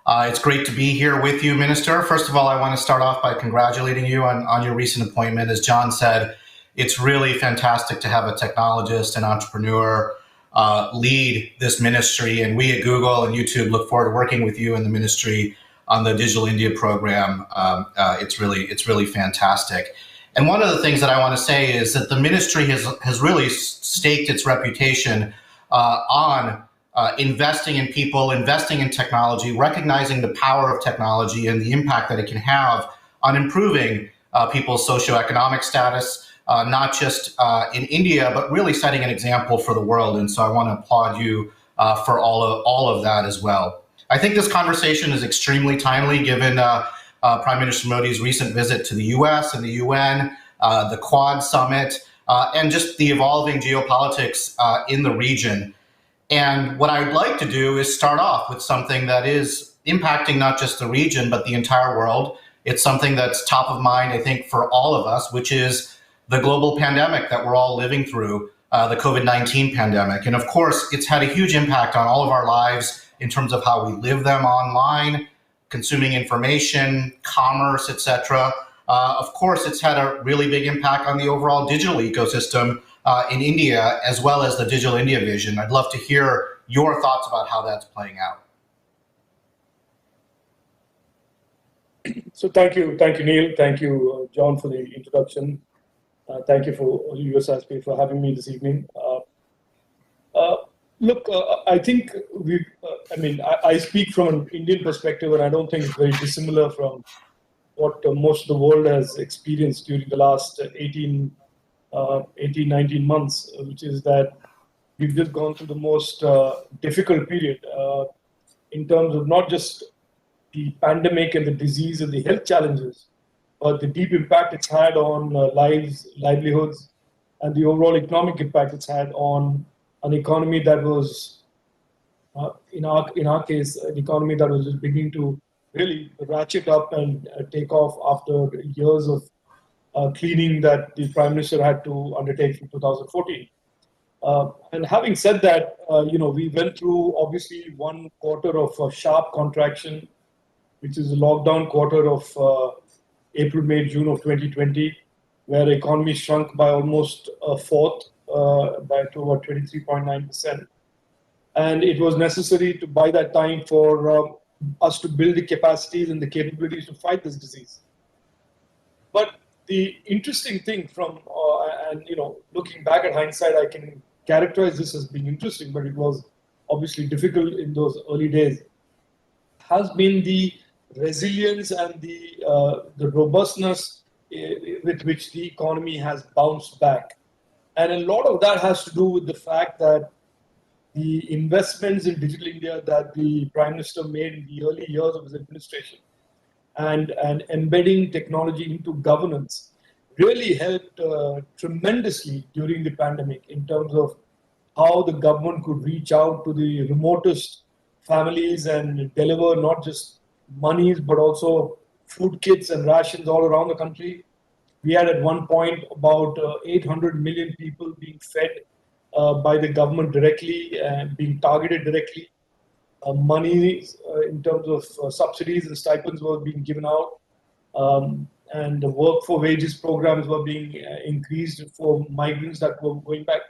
It's great to be here with you, Minister. First of all, I want to start off by congratulating you on your recent appointment. As John said, it's really fantastic to have a technologist and entrepreneur lead this ministry. And we at Google and YouTube look forward to working with you in the ministry on the Digital India program. It's really fantastic. And one of the things that I want to say is that the ministry has really staked its reputation on investing in people, investing in technology, recognizing the power of technology and the impact that it can have on improving people's socioeconomic status, not just in India, but really setting an example for the world. And so I want to applaud you for all of that as well. I think this conversation is extremely timely given Prime Minister Modi's recent visit to the US and the UN, the Quad Summit, and just the evolving geopolitics in the region. And what I'd like to do is start off with something that is impacting not just the region, but the entire world. It's something that's top of mind, I think, for all of us, which is the global pandemic that we're all living through, the COVID-19 pandemic. And of course, it's had a huge impact on all of our lives in terms of how we live them online, consuming information, commerce, etc. Of course, it's had a really big impact on the overall digital ecosystem in India, as well as the Digital India vision. I'd love to hear your thoughts about how that's playing out. So thank you, Neil. Thank you, John, for the introduction. Thank you for USISPF for having me this evening. Look, I think I speak from an Indian perspective, and I don't think it's very dissimilar from what most of the world has experienced during the last 18, 19 months, which is that we've just gone through the most difficult period in terms of not just the pandemic and the disease and the health challenges, but the deep impact it's had on lives, livelihoods, and the overall economic impact it's had on an economy that was, in our case, an economy that was just beginning to really ratchet up and take off after years of cleaning that the Prime Minister had to undertake from 2014. And having said that, we went through obviously one quarter of a sharp contraction, which is the lockdown quarter of April, May, June of 2020, where the economy shrunk by almost a fourth, to about 23.9%. And it was necessary by that time for us to build the capacities and the capabilities to fight this disease. But the interesting thing looking back at hindsight, I can characterize this as being interesting, but it was obviously difficult in those early days, has been the resilience and the robustness with which the economy has bounced back. And a lot of that has to do with the fact that the investments in Digital India that the Prime Minister made in the early years of his administration and embedding technology into governance really helped tremendously during the pandemic in terms of how the government could reach out to the remotest families and deliver not just monies, but also food kits and rations all around the country. We had at one point about 800 million people being fed by the government directly and being targeted directly. Money in terms of subsidies and stipends were being given out. And the work for wages programs were being increased for migrants that were going back.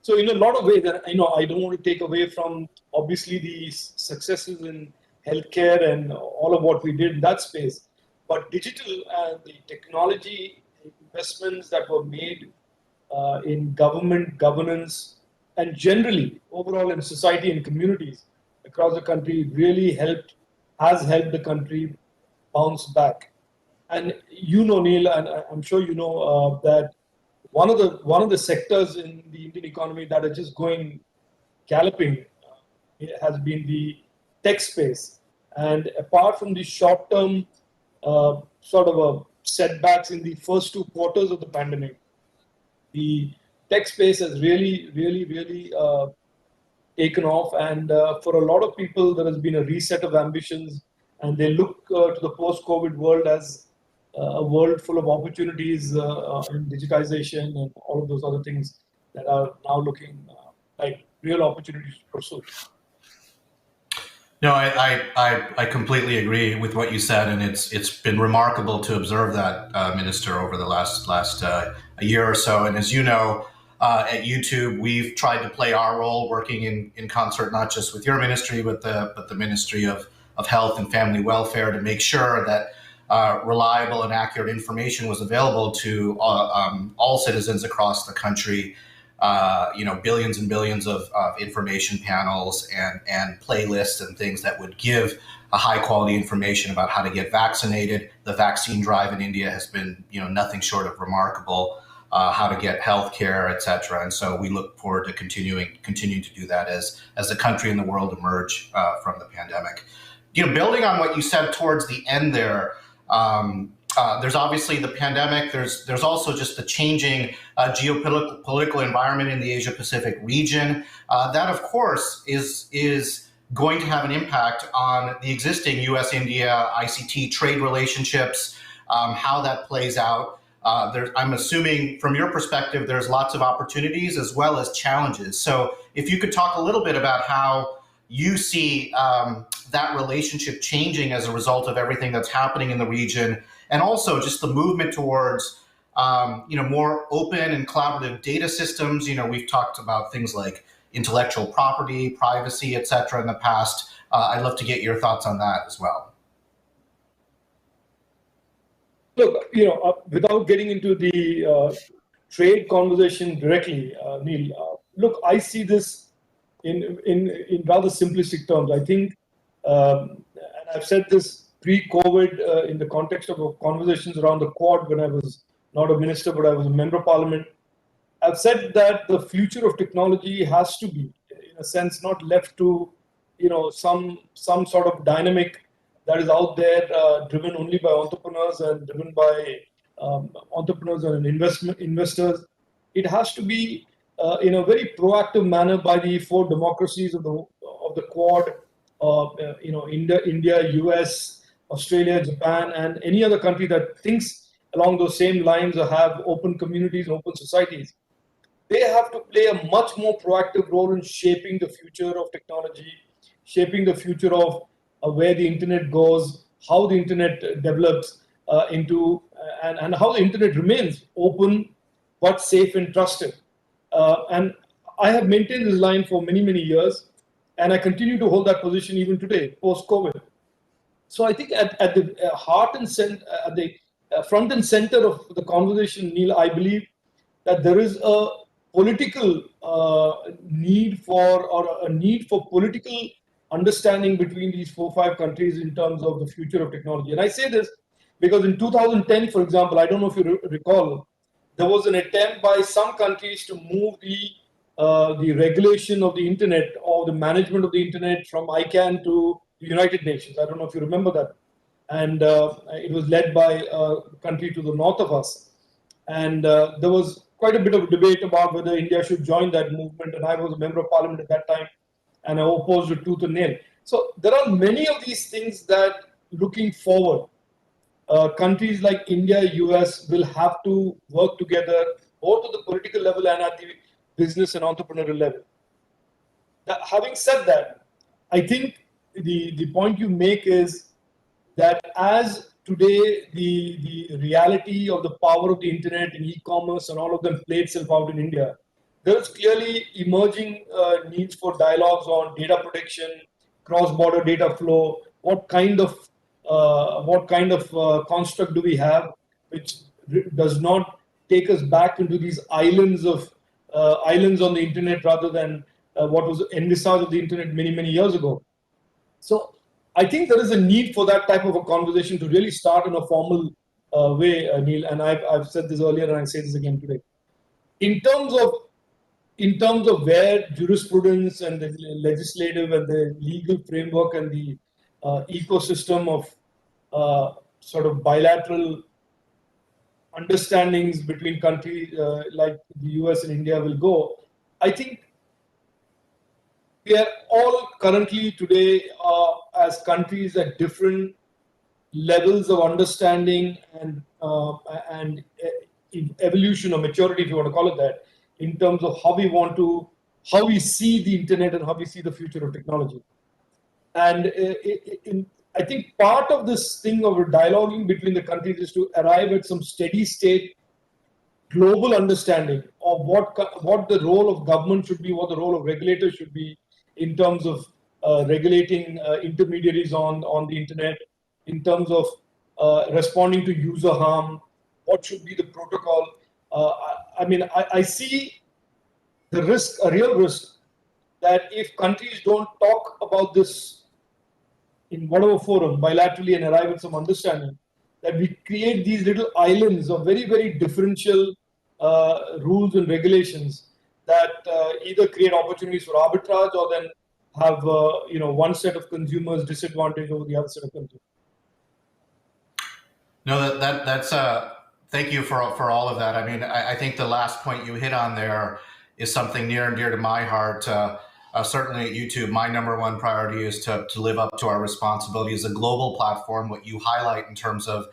So in a lot of ways, I don't want to take away from obviously the successes in healthcare and all of what we did in that space, but digital and the technology investments that were made in government governance and generally overall in society and communities across the country really has helped the country bounce back. And Neil, and I'm sure that one of the sectors in the Indian economy that are just going galloping has been the tech space. And apart from the short-term setbacks in the first 2 quarters of the pandemic, the tech space has really taken off. And for a lot of people, there has been a reset of ambitions, and they look to the post-COVID world as a world full of opportunities in digitization and all of those other things that are now looking like real opportunities to pursue. No, I completely agree with what you said, and it's been remarkable to observe that, Minister, over the last a year or so. And as you know, at YouTube, we've tried to play our role, working in concert not just with your ministry, but the Ministry of Health and Family Welfare, to make sure that reliable and accurate information was available to all citizens across the country. Billions and billions of information panels and playlists and things that would give a high quality information about how to get vaccinated. The vaccine drive in India has been, nothing short of remarkable. How to get health care, et cetera. And so we look forward to continuing to do that as the country and the world emerge from the pandemic. Building on what you said towards the end there, there's obviously the pandemic. There's also just the changing geopolitical environment in the Asia Pacific region. That, of course, is going to have an impact on the existing U.S.-India ICT trade relationships, how that plays out. I'm assuming from your perspective, there's lots of opportunities as well as challenges. So if you could talk a little bit about how you see that relationship changing as a result of everything that's happening in the region, and also just the movement towards more open and collaborative data systems. We've talked about things like intellectual property, privacy, et cetera, in the past. I'd love to get your thoughts on that as well. Look, without getting into the trade conversation directly, Neil, look, I see this in rather simplistic terms. I think, and I've said this pre-COVID in the context of conversations around the Quad when I was not a minister, but I was a member of parliament. I've said that the future of technology has to be, in a sense, not left to, some sort of dynamic that is out there, driven only by entrepreneurs and driven by entrepreneurs and investors. It has to be in a very proactive manner by the four democracies of the Quad, India, US, Australia, Japan, and any other country that thinks along those same lines or have open communities, open societies. They have to play a much more proactive role in shaping the future of technology, shaping the future of where the internet goes, how the internet develops and how the internet remains open but safe and trusted. And I have maintained this line for many, many years, and I continue to hold that position even today, post-COVID. So I think at the heart and center, at the front and center of the conversation, Neil, I believe that there is a political need for political understanding between these 4-5 countries in terms of the future of technology. And I say this because in 2010, for example, I don't know if you recall, there was an attempt by some countries to move the regulation of the internet or the management of the internet from ICANN to the United Nations. I don't know if you remember that. And it was led by a country to the north of us. And there was quite a bit of debate about whether India should join that movement. And I was a member of parliament at that time, and I opposed it tooth and nail. So there are many of these things that, looking forward, countries like India, US will have to work together, both at the political level and at the business and entrepreneurial level. Having said that, I think the point you make is that as today the reality of the power of the internet and e-commerce and all of them play itself out in India, there is clearly emerging needs for dialogues on data protection, cross-border data flow. What kind of construct do we have which does not take us back into these islands on the internet rather than what was envisaged of the internet many, many years ago. So I think there is a need for that type of a conversation to really start in a formal way, Neil. And I've said this earlier, and I say this again today. In terms of where jurisprudence and the legislative and the legal framework and the ecosystem of sort of bilateral understandings between countries like the US and India will go, I think we are all currently today as countries at different levels of understanding and evolution or maturity, if you want to call it that, in terms of how we see the internet and how we see the future of technology. And I think part of this thing of dialoguing between the countries is to arrive at some steady state global understanding of what the role of government should be, what the role of regulators should be in terms of regulating intermediaries on the internet, in terms of responding to user harm, what should be the protocol. I see the risk, a real risk, that if countries don't talk about this in whatever forum, bilaterally, and arrive at some understanding, that we create these little islands of very, very differential rules and regulations that either create opportunities for arbitrage or then have one set of consumers disadvantaged over the other set of consumers. No, that's thank you for all of that. I mean, I think the last point you hit on there is something near and dear to my heart. Certainly at YouTube, my number one priority is to live up to our responsibility as a global platform. What you highlight in terms of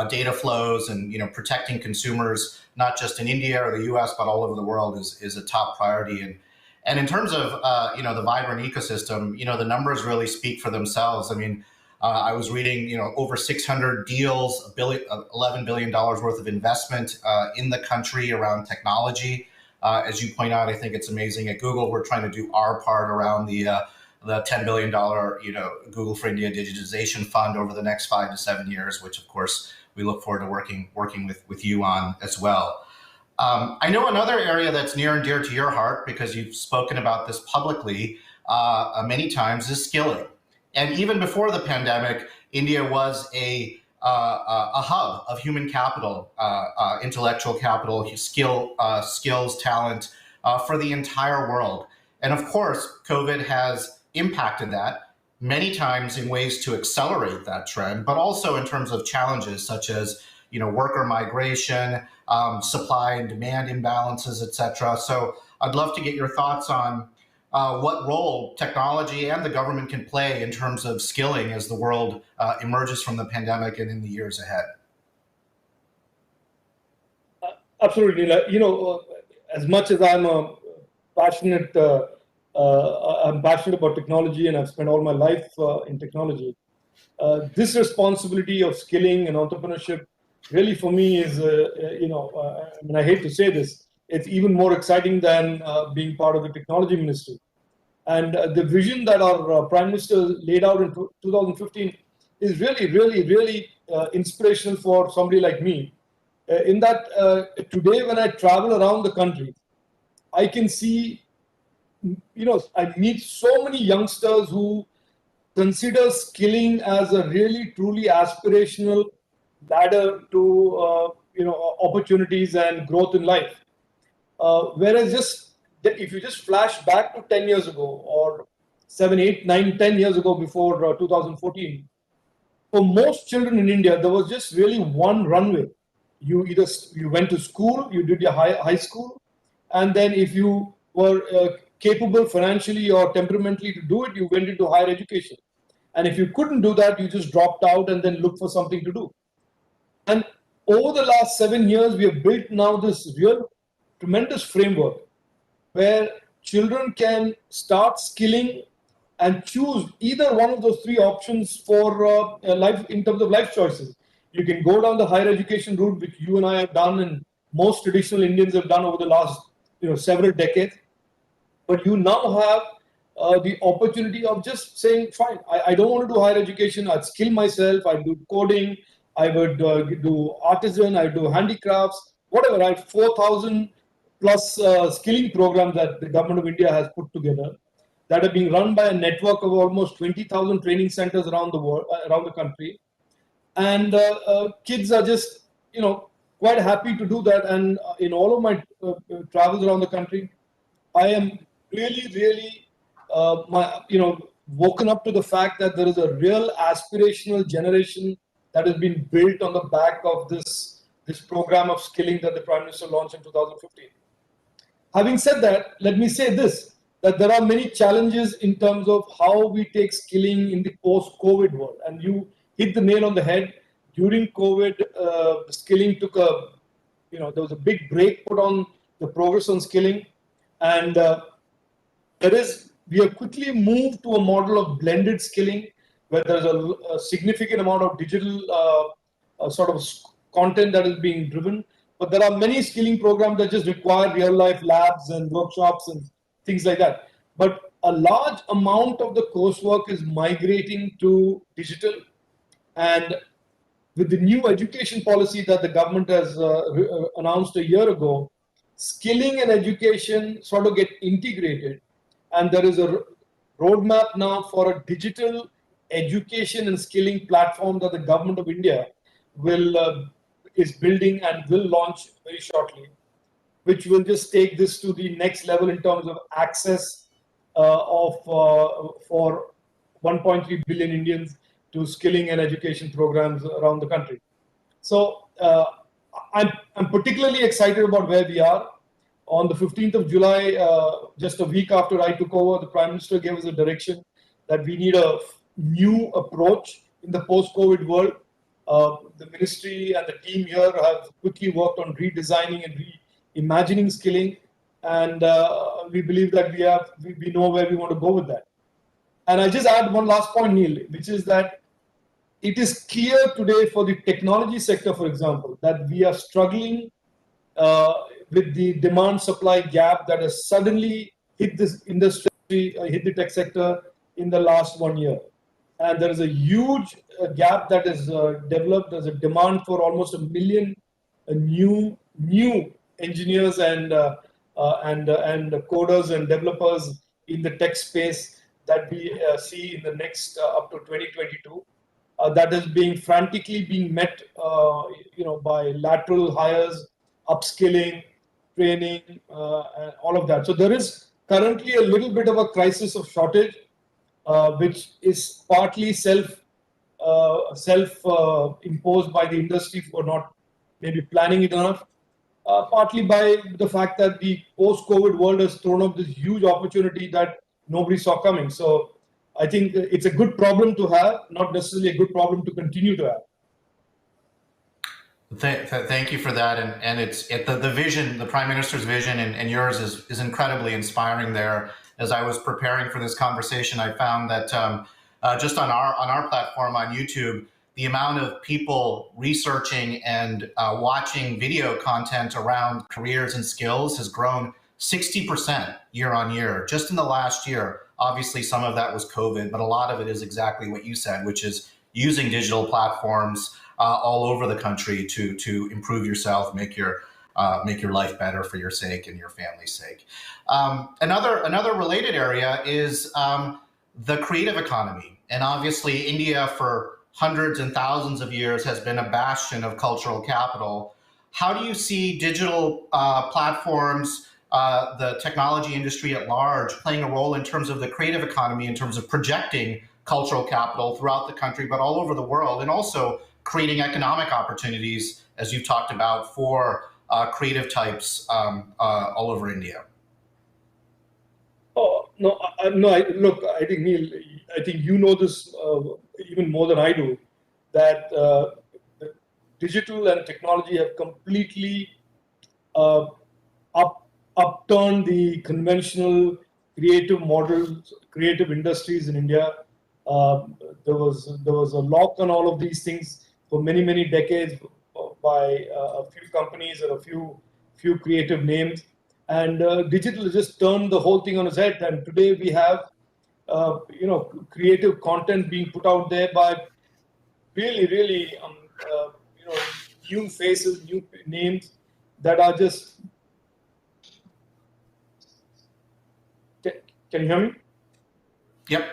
data flows and protecting consumers, not just in India or the U.S. but all over the world, is a top priority. And in terms of the vibrant ecosystem, the numbers really speak for themselves. I mean, I was reading, over 600 deals, $11 billion worth of investment in the country around technology. As you point out, I think it's amazing. At Google, we're trying to do our part around the $10 billion, Google for India Digitization Fund over the next 5 to 7 years, which of course we look forward to working with you on as well. I know another area that's near and dear to your heart, because you've spoken about this publicly many times, is skilling. And even before the pandemic, India was a hub of human capital, intellectual capital, skills, talent for the entire world. And of course, COVID has impacted that many times in ways to accelerate that trend, but also in terms of challenges such as worker migration, supply and demand imbalances, et cetera. So I'd love to get your thoughts on what role technology and the government can play in terms of skilling as the world emerges from the pandemic and in the years ahead. Absolutely. As much as I'm passionate about technology, and I've spent all my life in technology, this responsibility of skilling and entrepreneurship really for me is, I hate to say this, it's even more exciting than being part of the technology ministry. And the vision that our Prime Minister laid out in 2015 is really, really, really inspirational for somebody like me. In that today, when I travel around the country, I can see, I meet so many youngsters who consider skilling as a really, truly aspirational ladder to, opportunities and growth in life. Whereas if you just flash back to 10 years ago, or 7, 8, 9, 10 years ago, before 2014, for most children in India, there was just really one runway. You went to school, you did your high school, and then if you were capable financially or temperamentally to do it, you went into higher education. And if you couldn't do that, you just dropped out and then looked for something to do. And over the last 7 years, we have built now this real tremendous framework where children can start skilling and choose either one of those three options for life in terms of life choices. You can go down the higher education route, which you and I have done, and most traditional Indians have done over the last several decades. But you now have the opportunity of just saying, fine, I don't want to do higher education. I'd skill myself. I'd do coding. I would do artisan. I do handicrafts. Whatever. I have 4,000 plus skilling programs that the government of India has put together that are being run by a network of almost 20,000 training centers around the world, around the country. And kids are just, quite happy to do that. And in all of my travels around the country, I am really, really, woken up to the fact that there is a real aspirational generation that has been built on the back of this program of skilling that the Prime Minister launched in 2015. Having said that, let me say this, that there are many challenges in terms of how we take skilling in the post-COVID world. And you hit the nail on the head. During COVID, skilling took there was a big break put on the progress on skilling. And there is we have quickly moved to a model of blended skilling, where there's a significant amount of digital sort of content that is being driven. But there are many skilling programs that just require real life labs and workshops and things like that. But a large amount of the coursework is migrating to digital. And with the new education policy that the government has announced a year ago, skilling and education sort of get integrated. And there is a roadmap now for a digital education and skilling platform that the government of India is building and will launch very shortly, which will just take this to the next level in terms of access for 1.3 billion Indians to skilling and education programs around the country. So I'm particularly excited about where we are. On the 15th of July, just a week after I took over, the Prime Minister gave us a direction that we need a new approach in the post-COVID world. The ministry and the team here have quickly worked on redesigning and reimagining skilling, and we believe that we know where we want to go with that. And I'll just add one last point, Neil, which is that it is clear today for the technology sector, for example, that we are struggling with the demand-supply gap that has suddenly hit this industry, hit the tech sector in the last 1 year. And there is a huge gap that is developed. There's a demand for almost 1 million new engineers and coders and developers in the tech space that we see in the next up to 2022. That is frantically being met, by lateral hires, upskilling, training, and all of that. So there is currently a little bit of a crisis of shortage, which is partly self-imposed by the industry for not maybe planning it enough, partly by the fact that the post-COVID world has thrown up this huge opportunity that nobody saw coming. So I think it's a good problem to have, not necessarily a good problem to continue to have. Thank you for that, and the vision, the Prime Minister's vision, and yours is incredibly inspiring. There, as I was preparing for this conversation, I found that just on our platform on YouTube, the amount of people researching and watching video content around careers and skills has grown 60% year on year, just in the last year. Obviously, some of that was COVID, but a lot of it is exactly what you said, which is using digital platforms all over the country to improve yourself, make your life better for your sake and your family's sake. Another related area is the creative economy, and obviously India for hundreds and thousands of years has been a bastion of cultural capital. How do you see digital platforms, the technology industry at large, playing a role in terms of the creative economy, in terms of projecting cultural capital throughout the country, but all over the world, and also creating economic opportunities, as you talked about, for creative types all over India? Oh, no, look, I think, Neil, I think you know this even more than I do, that the digital and technology have completely upturned the conventional creative models, creative industries in India. There was a lock on all of these things for many decades by a few companies and a few creative names, and digital just turned the whole thing on its head. And today we have creative content being put out there by really new faces, new names that are just. Can you hear me? Yep.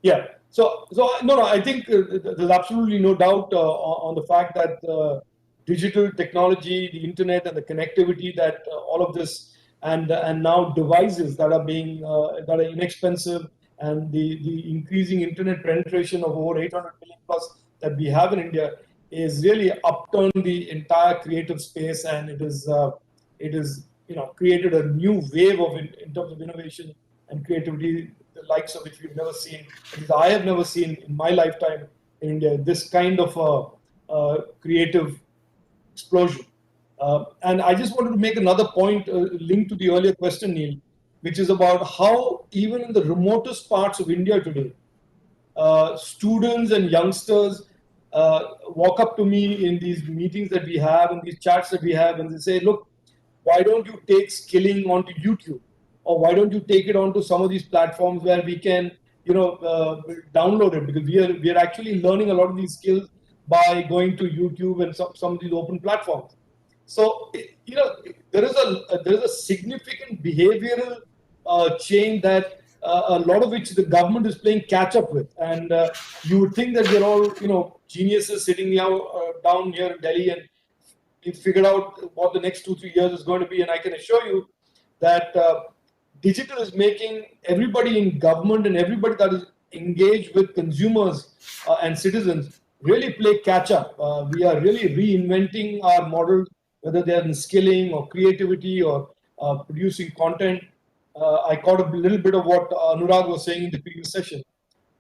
Yeah. So no, I think there's absolutely no doubt on the fact that digital technology, the internet, and the connectivity that all of this, and now devices that are being that are inexpensive, and the increasing internet penetration of over 800 million plus that we have in India is really upturned the entire creative space, and it is created a new wave in terms of innovation and creativity, the likes of which we've never seen. Because I have never seen in my lifetime in India this kind of creative explosion. And I just wanted to make another point linked to the earlier question, Neil, which is about how even in the remotest parts of India today, students and youngsters walk up to me in these meetings that we have, in these chats that we have, and they say, look, why don't you take skilling onto YouTube? Or why don't you take it onto some of these platforms where we can, download it? Because we are actually learning a lot of these skills by going to YouTube and some of these open platforms. So, there is a significant behavioral change that a lot of which the government is playing catch up with. And you would think that we're all, geniuses sitting down here in Delhi, and we figured out what the next 2-3 years is going to be. And I can assure you that digital is making everybody in government and everybody that is engaged with consumers and citizens really play catch up. We are really reinventing our models, whether they're in skilling or creativity or producing content. I caught a little bit of what Anurag was saying in the previous session.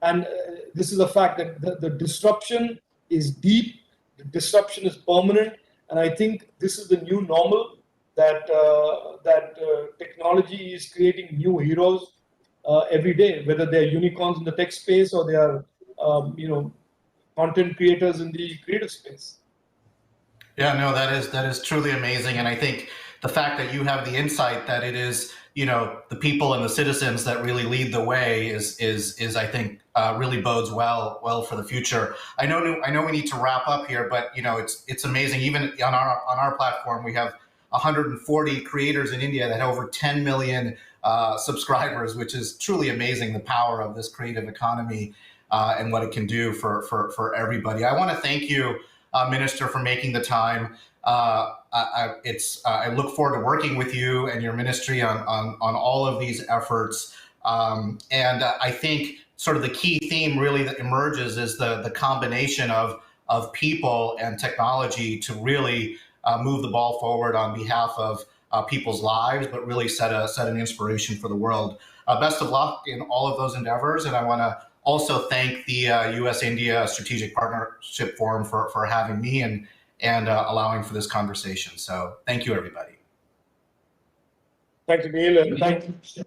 And this is a fact that the disruption is deep, the disruption is permanent. And I think this is the new normal, that technology is creating new heroes every day, whether they're unicorns in the tech space or they are, content creators in the creative space. Yeah, no, that is truly amazing, and I think the fact that you have the insight that it is, the people and the citizens that really lead the way is I think really bodes well for the future. I know we need to wrap up here, but it's amazing. Even on our platform, we have 140 creators in India that have over 10 million subscribers, which is truly amazing. The power of this creative economy and what it can do for everybody. I want to thank you, Minister, for making the time. I look forward to working with you and your ministry on all of these efforts. And I think sort of the key theme really that emerges is the combination of people and technology to really move the ball forward on behalf of people's lives, but really set an inspiration for the world. Best of luck in all of those endeavors, and I want to also thank the U.S.-India Strategic Partnership Forum for having me and allowing for this conversation. So thank you, everybody. Thank you, Neal, and thank you.